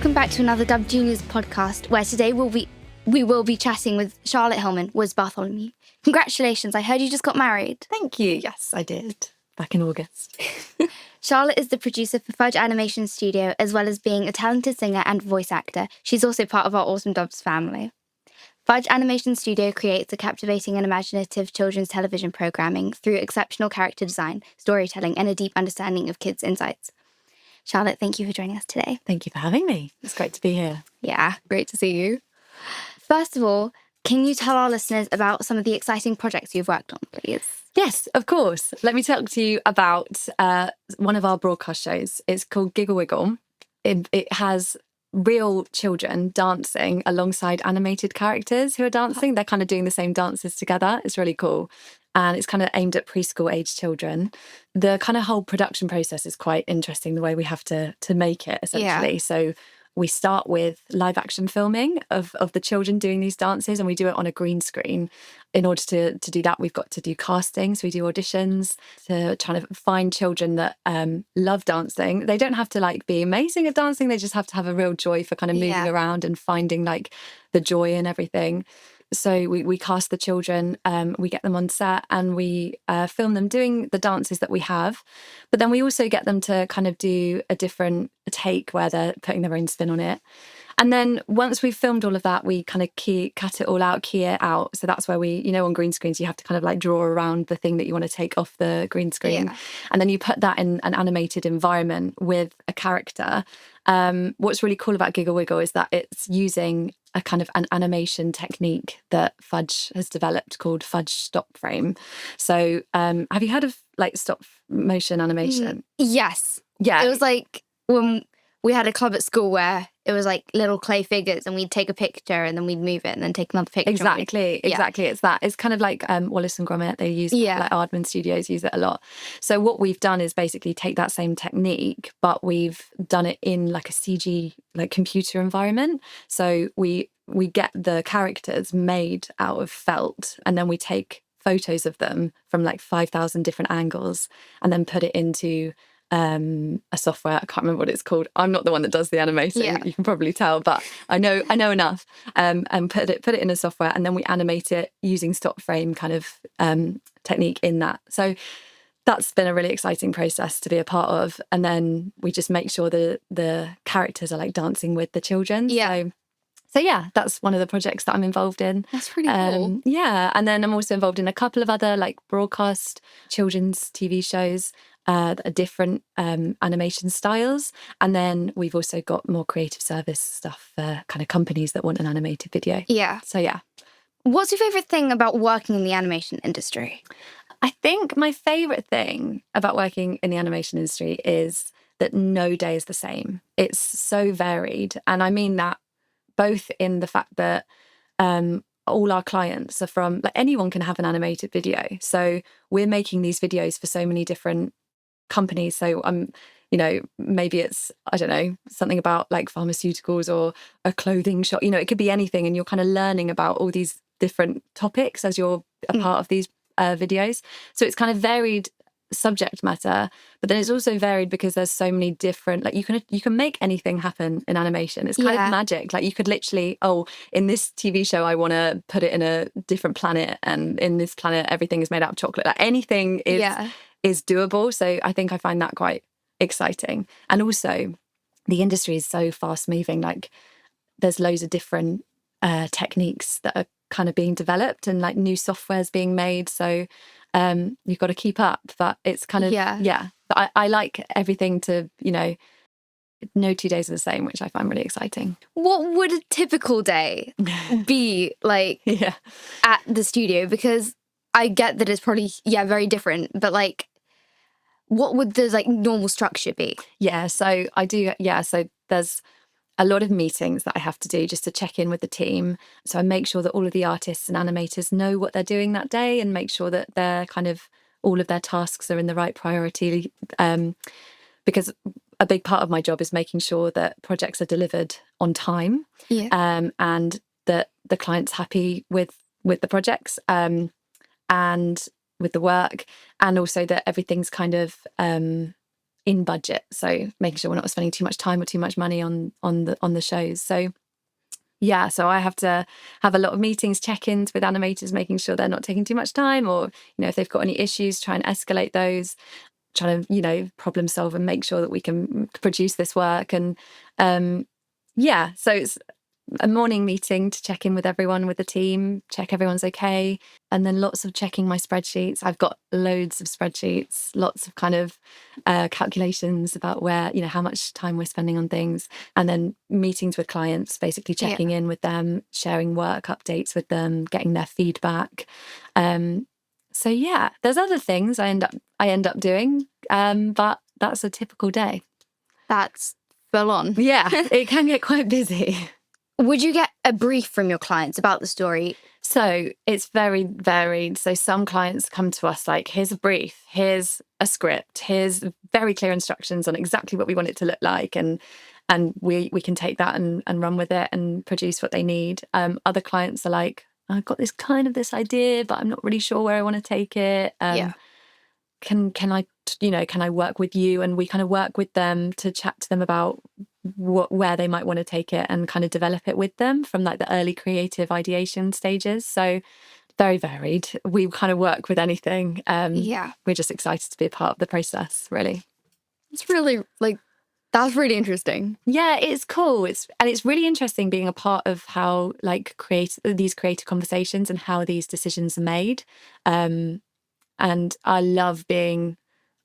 Welcome back to another Dub Juniors podcast, where today we will be chatting with Charlotte Hillman, was Bartholomew. Congratulations, I heard you just got married. Thank you. Yes, I did. Back in August. Charlotte is the producer for Fudge Animation Studio, as well as being a talented singer and voice actor. She's also part of our Awesome Dubs family. Fudge Animation Studio creates a captivating and imaginative children's television programming through exceptional character design, storytelling, and a deep understanding of kids' insights. Charlotte, thank you for joining us today. Thank you for having me. It's great to be here. Yeah, great to see you. First of all, can you tell our listeners about some of the exciting projects you've worked on, please? Yes, of course. Let me talk to you about one of our broadcast shows. It's called Giggle Wiggle. It has real children dancing alongside animated characters who are dancing. They're kind of doing the same dances together. It's really cool. And it's kind of aimed at preschool age children. The kind of whole production process is quite interesting, the way we have to make it, essentially. Yeah. So we start with live action filming of the children doing these dances, and we do it on a green screen. In order to do that, we've got to do casting. So we do auditions to try to find children that love dancing. They don't have to be amazing at dancing. They just have to have a real joy for kind of moving around and finding the joy in everything. So we cast the children, we get them on set, and we film them doing the dances that we have. But then we also get them to kind of do a different take where they're putting their own spin on it. And then once we've filmed all of that, we kind of cut it all out, key it out. So that's where we, on green screens, you have to kind of draw around the thing that you want to take off the green screen. Yeah. And then you put that in an animated environment with a character. What's really cool about Giggle Wiggle is that it's using a kind of an animation technique that Fudge has developed called Fudge stop frame. So have you heard of stop motion animation? Yes. Yeah. It was when we had a club at school where it was little clay figures, and we'd take a picture and then we'd move it and then take another picture. Exactly. It's that. It's kind of like Wallace and Gromit. They use Aardman Studios use it a lot. So what we've done is basically take that same technique, but we've done it in a CG computer environment. So we get the characters made out of felt, and then we take photos of them from 5,000 different angles and then put it into a software. I can't remember what it's called. I'm not the one that does the animating. Yeah. You can probably tell, but I know enough. And put it in a software, and then we animate it using stop frame kind of technique in that. So that's been a really exciting process to be a part of. And then we just make sure that the characters are dancing with the children. Yeah. So yeah, that's one of the projects that I'm involved in. That's pretty cool. Yeah, and then I'm also involved in a couple of other broadcast children's TV shows that are different animation styles. And then we've also got more creative service stuff for kind of companies that want an animated video. Yeah. So yeah. What's your favourite thing about working in the animation industry? I think my favourite thing about working in the animation industry is that no day is the same. It's so varied. And I mean that both in the fact that all our clients are from, anyone can have an animated video. So we're making these videos for so many different companies. So maybe it's, I don't know, something about pharmaceuticals or a clothing shop. It could be anything. And you're kind of learning about all these different topics as you're a part of these videos. So it's kind of varied subject matter, but then it's also varied because there's so many different, you can make anything happen in animation. It's kind of magic. You could literally, in this TV show I want to put it in a different planet, and in this planet everything is made out of chocolate. Anything is doable. So I think I find that quite exciting. And also the industry is so fast moving. There's loads of different techniques that are kind of being developed, and new software's being made. So you've got to keep up, but it's kind of but I like everything to no 2 days are the same, which I find really exciting. What would a typical day be at the studio? Because I get that it's probably very different, but what would the normal structure be? So I do so there's a lot of meetings that I have to do just to check in with the team. So I make sure that all of the artists and animators know what they're doing that day, and make sure that they're kind of all of their tasks are in the right priority. Because a big part of my job is making sure that projects are delivered on time, and that the client's happy with the projects and with the work, and also that everything's kind of in budget. So making sure we're not spending too much time or too much money on the shows. So yeah, so I have to have a lot of meetings, check-ins with animators, making sure they're not taking too much time, or if they've got any issues, try and escalate those, trying to problem solve and make sure that we can produce this work. And so it's a morning meeting to check in with everyone, with the team, check everyone's okay, and then lots of checking my spreadsheets. I've got loads of spreadsheets, lots of kind of calculations about where, how much time we're spending on things, and then meetings with clients, basically checking in with them, sharing work updates with them, getting their feedback. So yeah, there's other things I end up doing, but that's a typical day. That's full on. Yeah, it can get quite busy. Would you get a brief from your clients about the story? So it's very varied. So some clients come to us like, here's a brief, here's a script, here's very clear instructions on exactly what we want it to look like. And we can take that and run with it and produce what they need. Other clients are like, I've got this idea, but I'm not really sure where I want to take it. Can I work with you? And we kind of work with them to chat to them about where they might want to take it and kind of develop it with them from like the early creative ideation stages. So very varied. We kind of work with anything. We're just excited to be a part of the process, really. It's really that's really interesting. Yeah, it's cool. It's really interesting being a part of how these creative conversations and how these decisions are made. And I love being,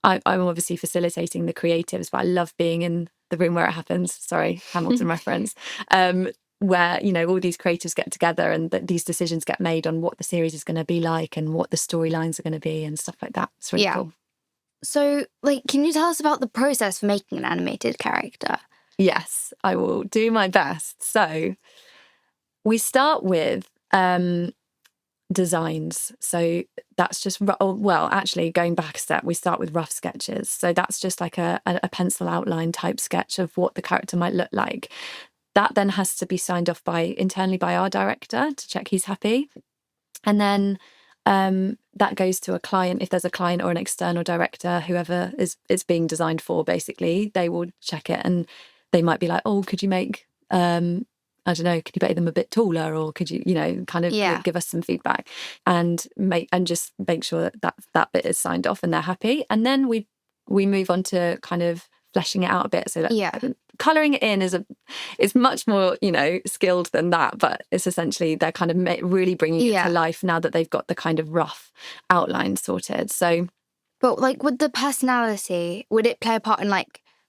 I'm obviously facilitating the creatives, but I love being in the room where it happens. Sorry, Hamilton reference. Where, all these creatives get together and these decisions get made on what the series is going to be like and what the storylines are going to be and stuff like that. It's really cool. So, can you tell us about the process for making an animated character? Yes, I will do my best. So we start with designs. So that's just, actually going back a step, we start with rough sketches. So that's just like a pencil outline type sketch of what the character might look like. That then has to be signed off internally by our director to check he's happy. And then that goes to a client. If there's a client or an external director, whoever is being designed for, basically, they will check it and they might be like, oh, could you make I don't know, could you make them a bit taller, or could you, kind of give us some feedback and just make sure that bit is signed off and they're happy. And then we move on to kind of fleshing it out a bit. So that colouring it in is much more, skilled than that, but it's essentially they're kind of really bringing it to life now that they've got the kind of rough outline sorted. So, but with the personality, would it play a part in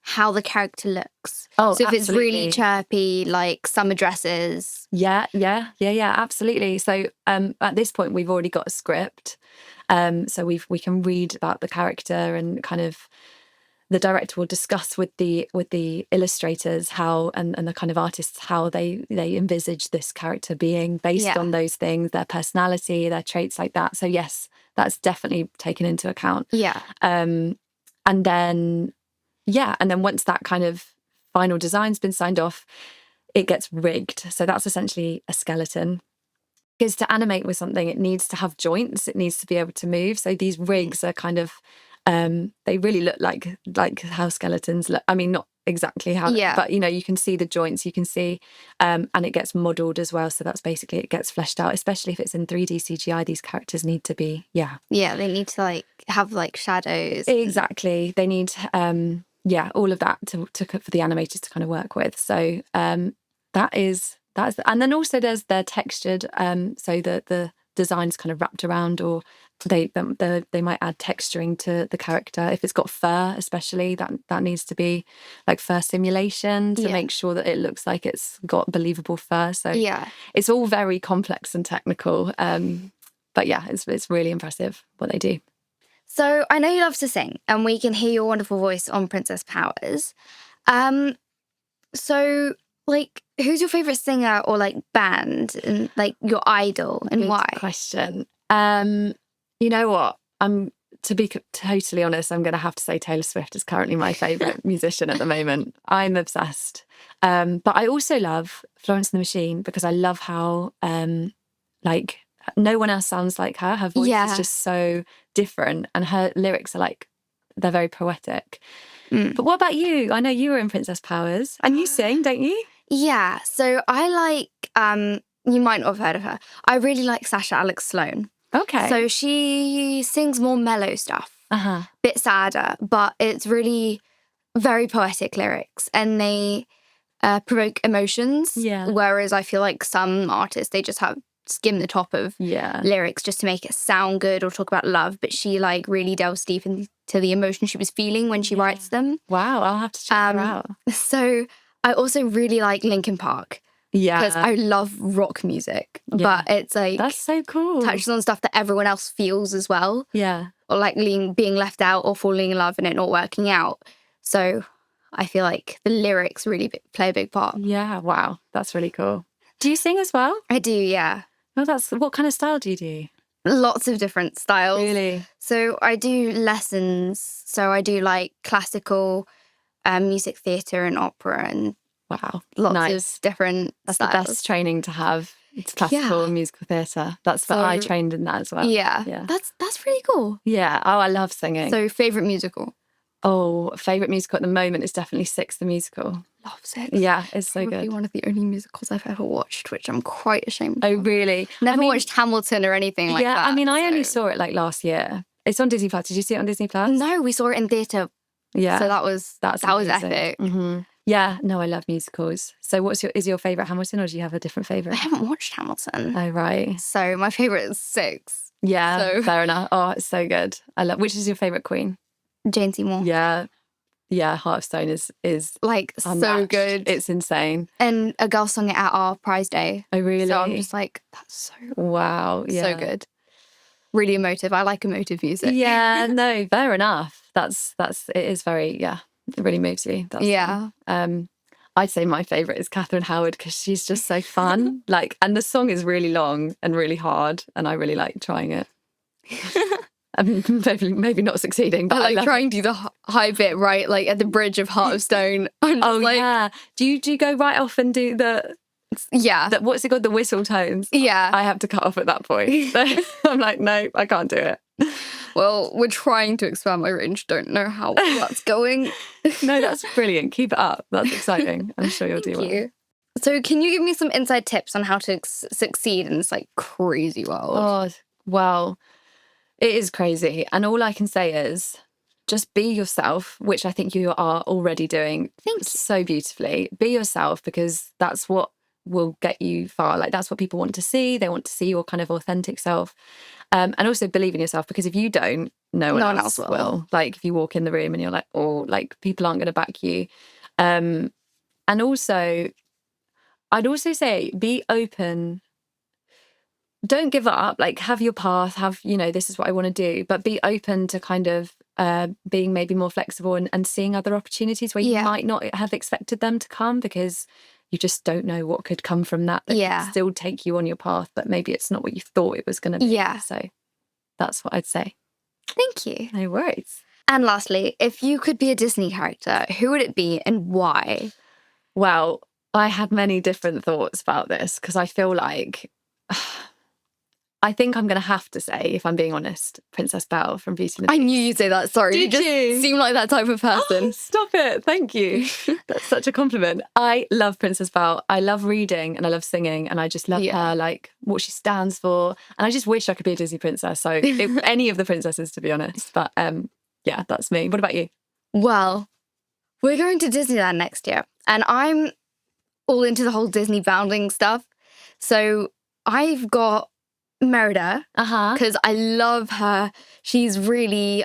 how the character looks? Oh, so if absolutely. It's really chirpy, like summer dresses. Yeah, absolutely. So at this point, we've already got a script. So we can read about the character, and kind of the director will discuss with the illustrators how and the kind of artists how they envisage this character being based on those things, their personality, their traits, like that. So yes, that's definitely taken into account. And then once that kind of final design's been signed off, it gets rigged. So that's essentially a skeleton. Because to animate with something, it needs to have joints. It needs to be able to move. So these rigs are kind of, they really look like how skeletons look. I mean, not exactly how, but you can see the joints, you can see, and it gets modelled as well. So that's basically, it gets fleshed out, especially if it's in 3D CGI. These characters need to be, they need to have shadows. Exactly. They need, all of that to for the animators to kind of work with. So that's and then also their textured, so the design's kind of wrapped around, or they might add texturing to the character. If it's got fur, especially, that needs to be like fur simulation to make sure that it looks like it's got believable fur. So it's all very complex and technical. But yeah, it's really impressive what they do. So I know you love to sing, and we can hear your wonderful voice on Princess Powers. So who's your favourite singer or band, and your idol, and Good why? Question. You know what? To be totally honest, I'm going to have to say Taylor Swift is currently my favourite musician at the moment. I'm obsessed. But I also love Florence and the Machine, because I love how no one else sounds like her. Her voice is just so different, and her lyrics are they're very poetic. Mm. But what about you? I know you were in Princess Powers, and you sing, don't you? Yeah, so I like, you might not have heard of her. I really like Sasha Alex Sloan. Okay. So she sings more mellow stuff, bit sadder, but it's really very poetic lyrics, and they provoke emotions. Yeah. Whereas I feel like some artists, they just have skim the top of lyrics just to make it sound good or talk about love. But she like really delves deep into the emotion she was feeling when she writes them. Wow, I'll have to check her out. So I also really like Linkin Park. Yeah. Because I love rock music, but it's like... That's so cool. Touches on stuff that everyone else feels as well. Yeah. Or like being left out or falling in love and it not working out. So I feel like the lyrics really play a big part. Yeah, wow. That's really cool. Do you sing as well? I do, yeah. Well, what kind of style do you do? Lots of different styles. Really? So I do lessons. So I do like classical music theatre and opera and wow, lots of different That's styles. the best training to have. It's classical and musical theatre. That's what I trained in that as well. Yeah. That's really cool. Yeah. Oh, I love singing. So favourite musical? Oh, favourite musical at the moment is definitely Six the Musical. Love Six. Yeah, it's so Probably good. one of the only musicals I've ever watched, which I'm quite ashamed of. Oh, really? Never watched Hamilton or anything like that. Yeah, I mean, I only saw it like last year. It's on Disney Plus. Did you see it on Disney Plus? No, we saw it in theatre. Yeah. So that was epic. Mm-hmm. Yeah, no, I love musicals. So is your favourite Hamilton, or do you have a different favourite? I haven't watched Hamilton. Oh, right. So my favourite is Six. Yeah, fair enough. Oh, it's so good. Which is your favourite queen? Jane Seymour. Yeah, Heart of Stone is like unmatched. So good. It's insane. And a girl sung it at our prize day. Oh, really? So I'm just like, that's so wow. Yeah. So good. Really emotive. I like emotive music. Yeah, no, fair enough. It is very, it really moves you. I'd say my favourite is Catherine Howard because she's just so fun. And the song is really long and really hard, and I really like trying it. Maybe not succeeding, but I like trying to do the high bit right, like at the bridge of Heart of Stone. Yeah. Do you go right off and do the? Yeah. What's it called? The whistle tones. Yeah. I have to cut off at that point. So I'm like, no, I can't do it. Well, we're trying to expand my range. Don't know how that's going. No, that's brilliant. Keep it up. That's exciting. I'm sure you'll do well. Thank you. So can you give me some inside tips on how to succeed in this crazy world? Oh, well, it is crazy. And all I can say is just be yourself, which I think you are already doing so beautifully. Be yourself, because that's what will get you far. That's what people want to see. They want to see your kind of authentic self. And also believe in yourself, because if you don't, no one else will. If you walk in the room and you're like, oh, people aren't going to back you. And also, I'd also say be open. Don't give up, have your path, this is what I want to do, but be open to kind of being maybe more flexible and seeing other opportunities where you might not have expected them to come, because you just don't know what could come from that could still take you on your path, but maybe it's not what you thought it was going to be. Yeah. So that's what I'd say. Thank you. No worries. And lastly, if you could be a Disney character, who would it be and why? Well, I had many different thoughts about this, because I feel like... I think I'm going to have to say, if I'm being honest, Princess Belle from Beauty and the Beast. I knew you'd say that. Sorry. Did you just seem like that type of person. Oh, stop it. Thank you. That's such a compliment. I love Princess Belle. I love reading and I love singing, and I just love her, what she stands for. And I just wish I could be a Disney princess. So any of the princesses, to be honest. But that's me. What about you? Well, we're going to Disneyland next year, and I'm all into the whole Disney bounding stuff. So I've got Merida, because I love her. She's really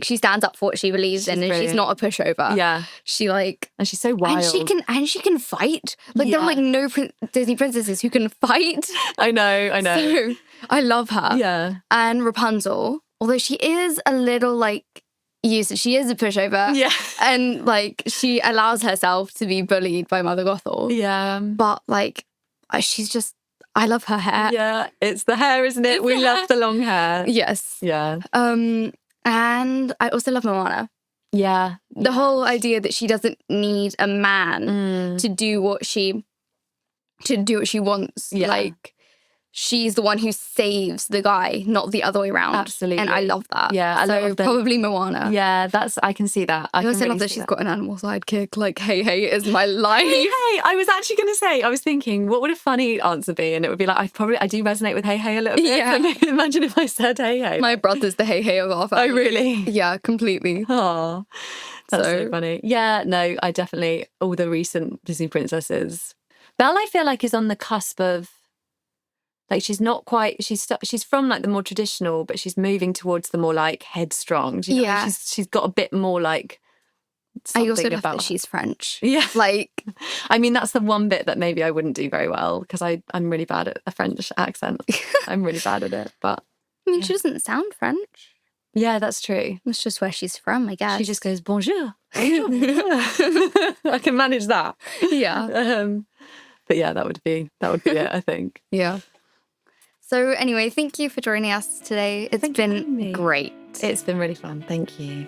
she stands up for what she believes in, and she's not a pushover. Yeah, she and she's so wild, and she can fight. There are no Disney princesses who can fight. I know. So I love her. Yeah, and Rapunzel, although she is a little used, she is a pushover. Yeah, and she allows herself to be bullied by Mother Gothel. Yeah, but she's just. I love her hair. Yeah, it's the hair, isn't it? We love the long hair. Yes. Yeah. And I also love Moana. Yeah. The whole idea that she doesn't need a man to do what she wants. Yeah. she's the one who saves the guy, not the other way around. Absolutely. And I love that. Yeah, I so love that. probably Moana. Yeah, I can see that. I also love that she's got an animal sidekick. Like, hey is my life. Hey, I was actually going to say, I was thinking, what would a funny answer be? And it would be like, I do resonate with hey a little bit. Yeah. So imagine if I said hey. My brother's the hey of our family. Oh, really? Yeah, completely. Oh, that's so funny. Yeah, no, I definitely, all the recent Disney princesses. Belle, I feel like, is on the cusp of, like, she's not quite, she's from like the more traditional, but she's moving towards the more like headstrong. Do you know? Yeah. She's got a bit more like I also love about that she's French. Yeah. Like, I mean, that's the one bit that maybe I wouldn't do very well, because I'm really bad at a French accent. I'm really bad at it, but. I mean, she doesn't sound French. Yeah, that's true. That's just where she's from, I guess. She just goes, bonjour. I can manage that. Yeah. But yeah, that would be it, I think. Yeah. So anyway, thank you for joining us today. It's been great. It's been really fun. Thank you.